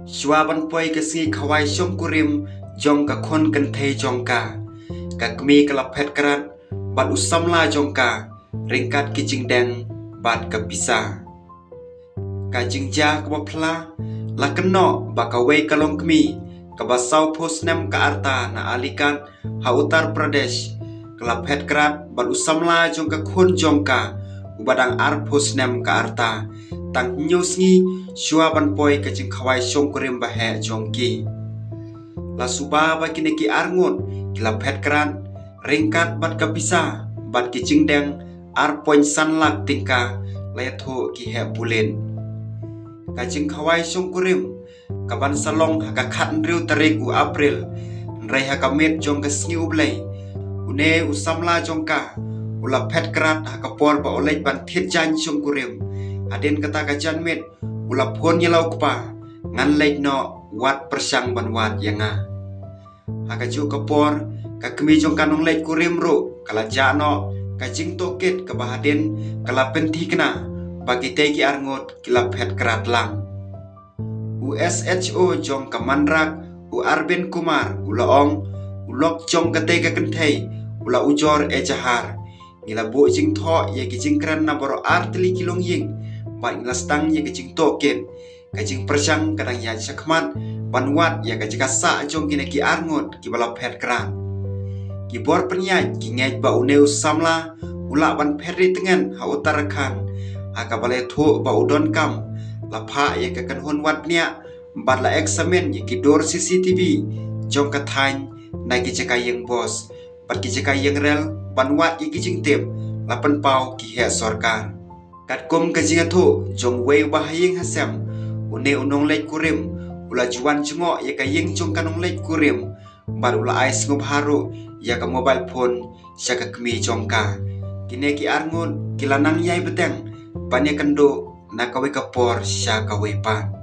Swaban poi ke si khawai shom kurim jong ka khon kan thei jong ka kmi kala phet karat bat usamla jong ka ringkat ki jing deng bat ka pisa ka jing ja ka phla la kno ba ka wei kalong kmi ka ba sau phosnem ka arta na alikan ha Uttar Pradesh kala phet karat bat usamla jong ka khon jong ka ubadang ar phosnem ka arta tang nyusngi shuaban poi ka jing khawai shom kurim ba he jong ki la suba ba kini ki arngun kila phet karat ringkat bat ka pisa bat ki jing deng ar poin san lak tingka letho ki he bulen ka jing khawai shom kurim ka ban salong ha ka khat riu tarik u April rai ha ka met jong ka sngi ublei une usamla jong ka ula phet karat ha ka por ba olej ban thet jan shom kurim aden kata ka jan met ula phon yelau kpa ngan lej no wat persang ban wat yanga haka ju kapor ka kemi jong kanong lej kurim ro kala jano ka jing toket ka bahaden kala penti kena bagi teki arngot kila phet karat lang USHO jong ka mandrak u Arvind Kumar ulaong ulok jong ka teka kenthei ula ujor e jahar ngila bo jing tho ye ki jing kran na boro artli kilong ying ba ngila stang ye ki jing toket ka jing persang kadang ya sakmat banwat ya ka jika sa jong kine ki arngot ki bala phet kran ki bor penyai ki ngej ba uneu samla ula ban phetri tengen ha Uttarakhand ha ka bale tho ba udon kam la pha ya ka kan hon wat nia bat la examen ye ki dor CCTV jong ka thain na ki jika yeng bos bat ki jika yeng rel banwat ye ki jing tem la pan pau ki he sarkar kat kom ka jinga tho jong wei ba hayeng hasam une unong lej kurim ula juan jungo ya ka yeng jong kanong lej kurim bar ula ais ngob haru ya ka mobile phone sya ka kmi jong ka kine ki arngun kilanang yai beteng banya kendo na ka we ka por sya ka we pan